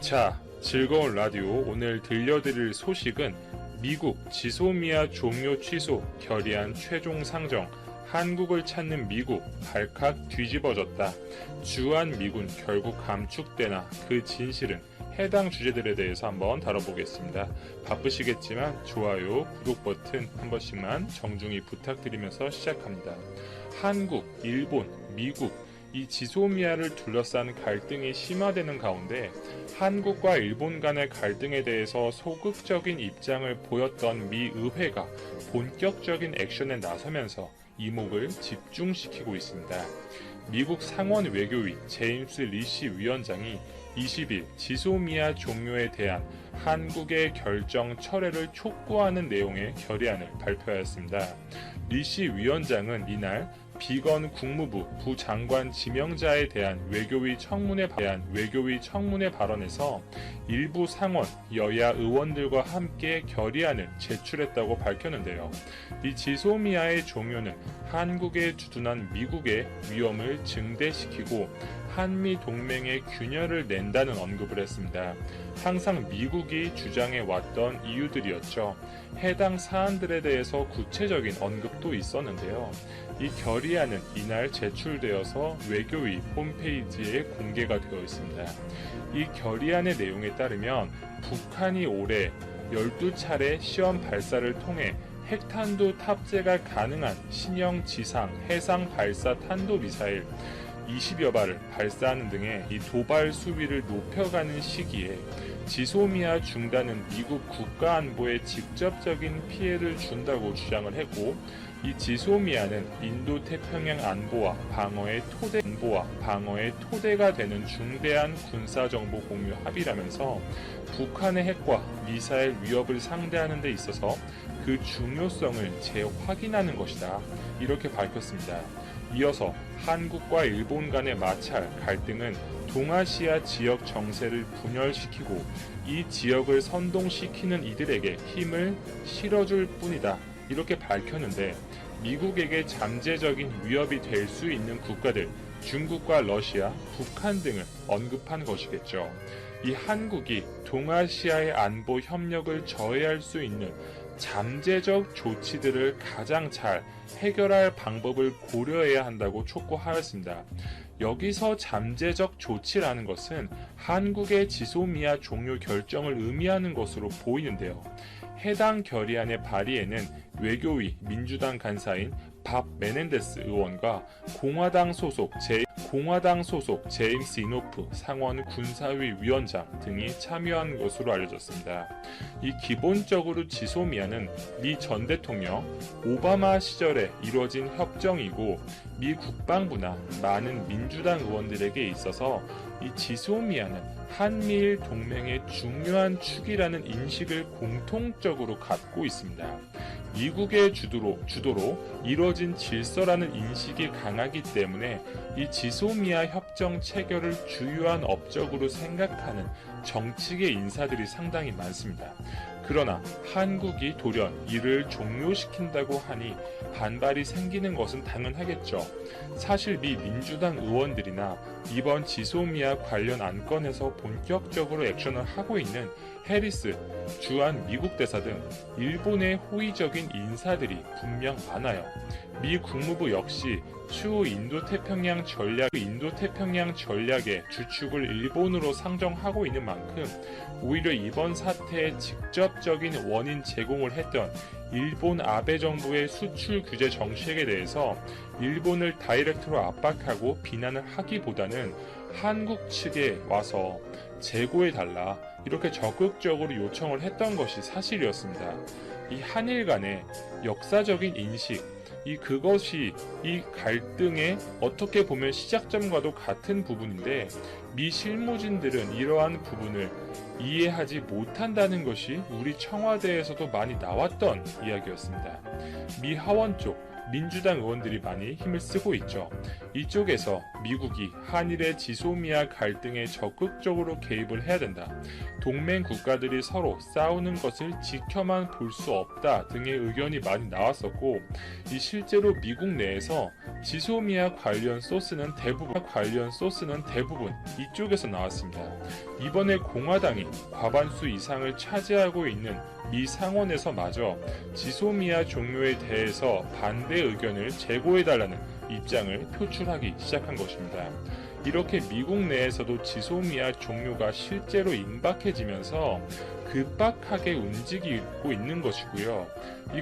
자, 즐거운 라디오 오늘 들려드릴 소식은 미국 지소미아 종료 취소 결의안 최종 상정, 한국을 찾는 미국 발칵 뒤집어졌다. 주한 미군 결국 감축되나 그 진실은? 해당 주제들에 대해서 한번 다뤄보겠습니다. 바쁘시겠지만 좋아요, 구독 버튼 한 번씩만 정중히 부탁드리면서 시작합니다. 한국, 일본, 미국 이 지소미아를 둘러싼 갈등이 심화되는 가운데 한국과 일본 간의 갈등에 대해서 소극적인 입장을 보였던 미 의회가 본격적인 액션에 나서면서 이목을 집중시키고 있습니다. 미국 상원 외교위 제임스 리시 위원장이 20일 지소미아 종료에 대한 한국의 결정 철회를 촉구하는 내용의 결의안을 발표하였습니다. 리시 위원장은 이날 비건 국무부 부장관 지명자에 대한 외교위 청문회 발언에서 일부 상원 여야 의원들과 함께 결의안을 제출했다고 밝혔는데요. 이 지소미아의 종료는 한국에 주둔한 미국의 위험을 증대시키고 한미 동맹의 균열을 낸다는 언급을 했습니다. 항상 미국이 주장해 왔던 이유들이었죠. 해당 사안들에 대해서 구체적인 언급도 있었는데요. 이 결의안은 이날 제출되어서 외교위 홈페이지에 공개가 되어 있습니다. 이 결의안의 내용에 따르면 북한이 올해 12차례 시험 발사를 통해 핵탄두 탑재가 가능한 신형 지상, 해상 발사 탄도미사일 20여 발을 발사하는 등의 이 도발 수위를 높여가는 시기에 지소미아 중단은 미국 국가안보에 직접적인 피해를 준다고 주장을 했고, 이 지소미아는 인도태평양 안보와 방어의 토대가 되는 중대한 군사정보 공유 합의라면서 북한의 핵과 미사일 위협을 상대하는 데 있어서 그 중요성을 재확인하는 것이다. 이렇게 밝혔습니다. 이어서 한국과 일본 간의 마찰, 갈등은 동아시아 지역 정세를 분열시키고 이 지역을 선동시키는 이들에게 힘을 실어줄 뿐이다. 이렇게 밝혔는데 미국에게 잠재적인 위협이 될 수 있는 국가들, 중국과 러시아, 북한 등을 언급한 것이겠죠. 이 한국이 동아시아의 안보 협력을 저해할 수 있는 잠재적 조치들을 가장 잘 해결할 방법을 고려해야 한다고 촉구하였습니다. 여기서 잠재적 조치라는 것은 한국의 지소미아 종료 결정을 의미하는 것으로 보이는데요. 해당 결의안의 발의에는 외교위 민주당 간사인 밥 메넨데스 의원과 공화당 소속 제임스 이노프 상원 군사위 위원장 등이 참여한 것으로 알려졌습니다. 이 기본적으로 지소미아는 미 전 대통령 오바마 시절에 이루어진 협정이고 미 국방부나 많은 민주당 의원들에게 있어서 이 지소미아는 한미일 동맹의 중요한 축이라는 인식을 공통적으로 갖고 있습니다. 미국의 주도로 이뤄진 질서라는 인식이 강하기 때문에 이 지소미아 협정 체결을 주요한 업적으로 생각하는 정치계 인사들이 상당히 많습니다. 그러나 한국이 돌연 이를 종료시킨다고 하니 반발이 생기는 것은 당연하겠죠. 사실 미 민주당 의원들이나 이번 지소미아 관련 안건에서 본격적으로 액션을 하고 있는 해리스 주한 미국 대사 등 일본의 호의적인 인사들이 분명 많아요. 미 국무부 역시 추후 인도태평양 전략의 주축을 일본으로 상정하고 있는 만큼 오히려 이번 사태의 직접적인 원인 제공을 했던 일본 아베 정부의 수출 규제 정책에 대해서 일본을 다이렉트로 압박하고 비난을 하기보다는 한국 측에 와서 재고해달라 이렇게 적극적으로 요청을 했던 것이 사실이었습니다. 이 한일 간의 역사적인 인식, 그것이 이 갈등의 어떻게 보면 시작점과도 같은 부분인데 미 실무진들은 이러한 부분을 이해하지 못한다는 것이 우리 청와대에서도 많이 나왔던 이야기였습니다. 미 하원 쪽 민주당 의원들이 많이 힘을 쓰고 있죠. 이쪽에서 미국이 한일의 지소미아 갈등에 적극적으로 개입을 해야 된다. 동맹 국가들이 서로 싸우는 것을 지켜만 볼 수 없다 등의 의견이 많이 나왔었고, 이 실제로 미국 내에서 지소미아 관련 소스는 대부분 이쪽에서 나왔습니다. 이번에 공화당이 과반수 이상을 차지하고 있는 미 상원에서마저 지소미아 종료에 대해서 반대 의견을 제고해달라는 입장을 표출하기 시작한 것입니다. 이렇게 미국 내에서도 지소미아 종료가 실제로 임박해지면서 급박하게 움직이고 있는 것이고요.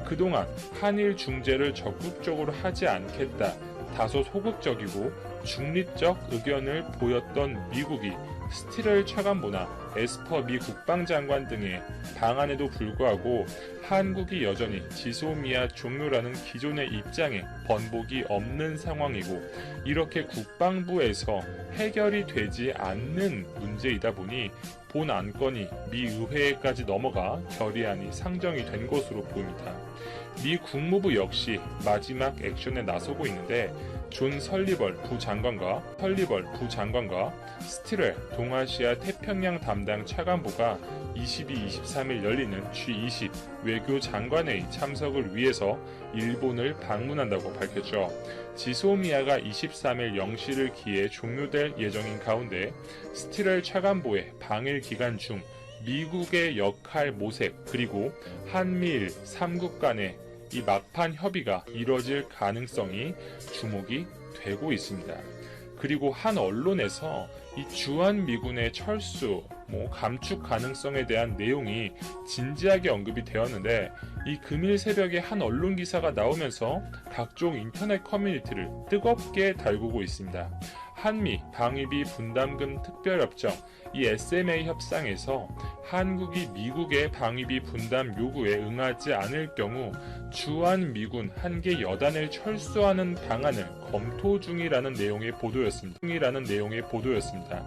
그동안 한일 중재를 적극적으로 하지 않겠다, 다소 소극적이고 중립적 의견을 보였던 미국이 스티렐 차관보나 에스퍼 미 국방장관 등의 방안에도 불구하고 한국이 여전히 지소미아 종료라는 기존의 입장에 번복이 없는 상황이고, 이렇게 국방부에서 해결이 되지 않는 문제이다 보니 본 안건이 미 의회에까지 넘어가 결의안이 상정이 된 것으로 보입니다. 미 국무부 역시 마지막 액션에 나서고 있는데, 존 설리벌 부장관과 스티렐 동아시아 태평양 담당 차관보가 22-23일 열리는 G20 외교장관회의 참석을 위해서 일본을 방문한다고 밝혔죠. 지소미아가 23일 0시를 기해 종료될 예정인 가운데 스티렐 차관보의 방일 기간 중 미국의 역할 모색, 그리고 한미일 3국 간의 이 막판 협의가 이뤄질 가능성이 주목이 되고 있습니다. 그리고 한 언론에서 이 주한미군의 철수, 감축 가능성에 대한 내용이 진지하게 언급이 되었는데, 이 금일 새벽에 한 언론 기사가 나오면서 각종 인터넷 커뮤니티를 뜨겁게 달구고 있습니다. 한미 방위비 분담금 특별협정, 이 SMA 협상에서 한국이 미국의 방위비 분담 요구에 응하지 않을 경우 주한미군 한개 여단을 철수하는 방안을 검토 중이라는 내용의 보도였습니다.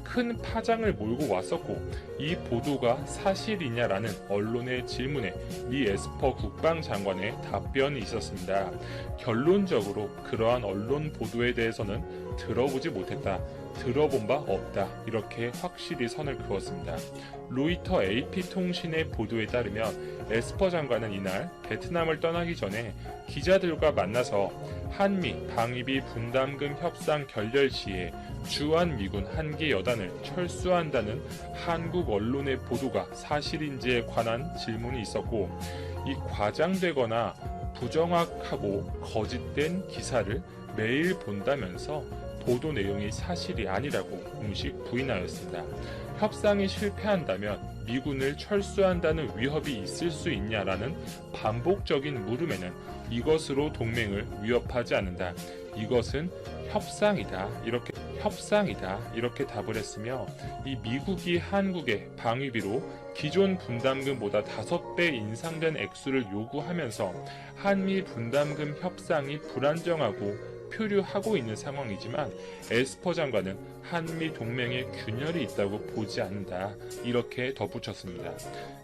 큰 파장을 몰고 왔었고, 이 보도가 사실이냐라는 언론의 질문에 미 에스퍼 국방장관의 답변이 있었습니다. 결론적으로 그러한 언론 보도에 대해서는 들어보지 못했다, 들어본 바 없다, 이렇게 확실히 선을 그었습니다. 로이터 AP통신의 보도에 따르면 에스퍼 장관은 이날 베트남을 떠나기 전에 기자들과 만나서 한미 방위비 분담금 협상 결렬 시에 주한미군 한개 여단을 철수한다는 한국 언론의 보도가 사실인지에 관한 질문이 있었고, 이 과장되거나 부정확하고 거짓된 기사를 매일 본다면서 보도 내용이 사실이 아니라고 공식 부인하였습니다. 협상이 실패한다면 미군을 철수한다는 위협이 있을 수 있냐라는 반복적인 물음에는 이것으로 동맹을 위협하지 않는다, 이것은 협상이다 이렇게 답을 했으며, 이 미국이 한국의 방위비로 기존 분담금보다 5배 인상된 액수를 요구하면서 한미 분담금 협상이 불안정하고 표류하고 있는 상황이지만, 에스퍼 장관은 한미 동맹에 균열이 있다고 보지 않는다, 이렇게 덧붙였습니다.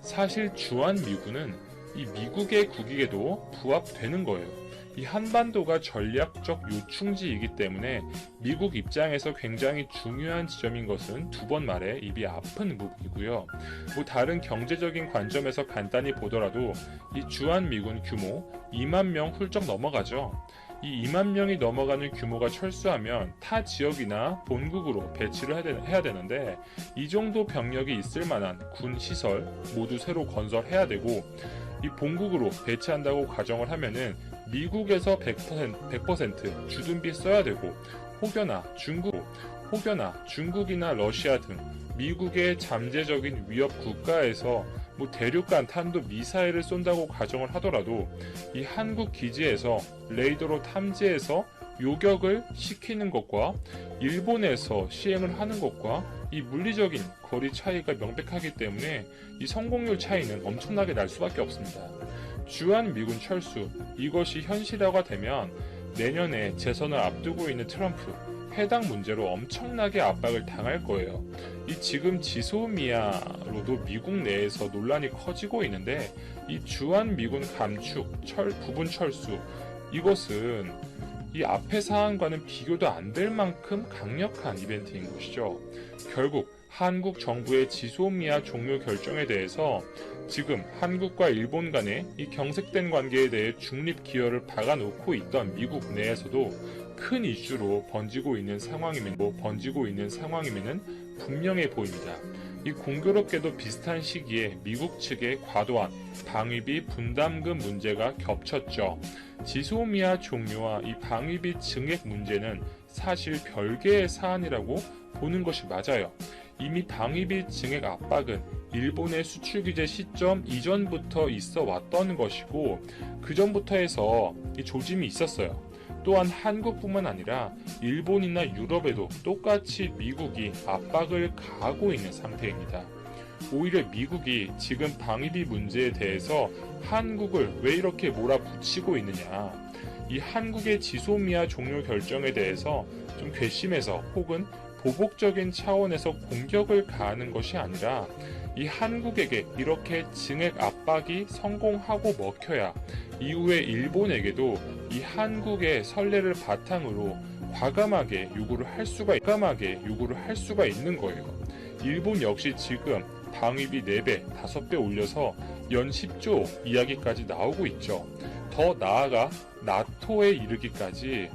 사실 주한미군은 이 미국의 국익에도 부합되는 거예요. 이 한반도가 전략적 요충지이기 때문에 미국 입장에서 굉장히 중요한 지점인 것은 두 번 말해 입이 아픈 부분이고요. 다른 경제적인 관점에서 간단히 보더라도 이 주한미군 규모 2만 명 훌쩍 넘어가죠. 이 2만 명이 넘어가는 규모가 철수하면 타 지역이나 본국으로 배치를 해야 되는데, 이 정도 병력이 있을 만한 군 시설 모두 새로 건설해야 되고, 이 본국으로 배치한다고 가정을 하면은 미국에서 100% 주둔비 써야 되고, 혹여나 중국이나 러시아 등 미국의 잠재적인 위협 국가에서 대륙간 탄도 미사일을 쏜다고 가정을 하더라도 이 한국 기지에서 레이더로 탐지해서 요격을 시키는 것과 일본에서 시행을 하는 것과 이 물리적인 거리 차이가 명백하기 때문에 이 성공률 차이는 엄청나게 날 수밖에 없습니다. 주한미군 철수, 이것이 현실화가 되면 내년에 재선을 앞두고 있는 트럼프, 해당 문제로 엄청나게 압박을 당할 거예요. 이 지금 지소미아로도 미국 내에서 논란이 커지고 있는데, 이 주한미군 감축, 부분 철수, 이것은 이 앞의 사안과는 비교도 안 될 만큼 강력한 이벤트인 것이죠. 결국 한국 정부의 지소미아 종료 결정에 대해서 지금 한국과 일본 간의 이 경색된 관계에 대해 중립 기여를 박아놓고 있던 미국 내에서도 큰 이슈로 번지고 있는 상황이면 분명해 보입니다. 이 공교롭게도 비슷한 시기에 미국 측의 과도한 방위비 분담금 문제가 겹쳤죠. 지소미아 종료와 이 방위비 증액 문제는 사실 별개의 사안이라고 보는 것이 맞아요. 이미 방위비 증액 압박은 일본의 수출 규제 시점 이전부터 있어 왔던 것이고 그 전부터 해서 이 조짐이 있었어요. 또한 한국뿐만 아니라 일본이나 유럽에도 똑같이 미국이 압박을 가하고 있는 상태입니다. 오히려 미국이 지금 방위비 문제에 대해서 한국을 왜 이렇게 몰아붙이고 있느냐, 이 한국의 지소미아 종료 결정에 대해서 좀 괘씸해서 혹은 보복적인 차원에서 공격을 가하는 것이 아니라 이 한국에게 이렇게 증액 압박이 성공하고 먹혀야 이후에 일본에게도 이 한국의 선례를 바탕으로 과감하게 요구를 할 수가 있는 거예요. 일본 역시 지금 방위비 4배, 5배 올려서 연 10조 이야기까지 나오고 있죠. 더 나아가 나토에 이르기까지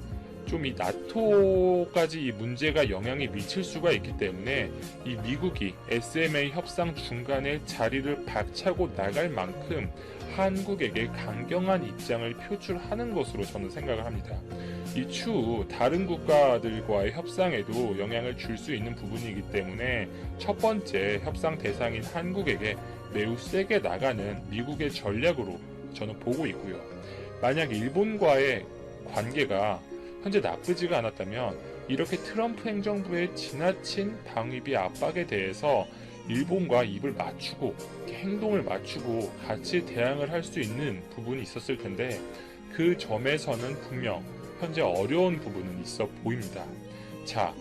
좀 이 나토까지 이 문제가 영향이 미칠 수가 있기 때문에 이 미국이 SMA 협상 중간에 자리를 박차고 나갈 만큼 한국에게 강경한 입장을 표출하는 것으로 저는 생각을 합니다. 이 추후 다른 국가들과의 협상에도 영향을 줄 수 있는 부분이기 때문에 첫 번째 협상 대상인 한국에게 매우 세게 나가는 미국의 전략으로 저는 보고 있고요. 만약 일본과의 관계가 현재 나쁘지가 않았다면 이렇게 트럼프 행정부의 지나친 방위비 압박에 대해서 일본과 입을 맞추고 행동을 맞추고 같이 대항을 할 수 있는 부분이 있었을 텐데 그 점에서는 분명 현재 어려운 부분은 있어 보입니다. 자,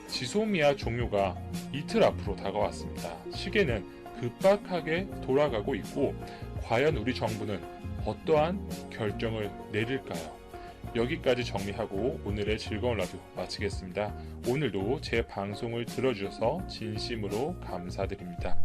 지소미아 종료가 이틀 앞으로 다가왔습니다. 시계는 급박하게 돌아가고 있고 과연 우리 정부는 어떠한 결정을 내릴까요? 여기까지 정리하고 오늘의 즐거운 라디오 마치겠습니다. 오늘도 제 방송을 들어주셔서 진심으로 감사드립니다.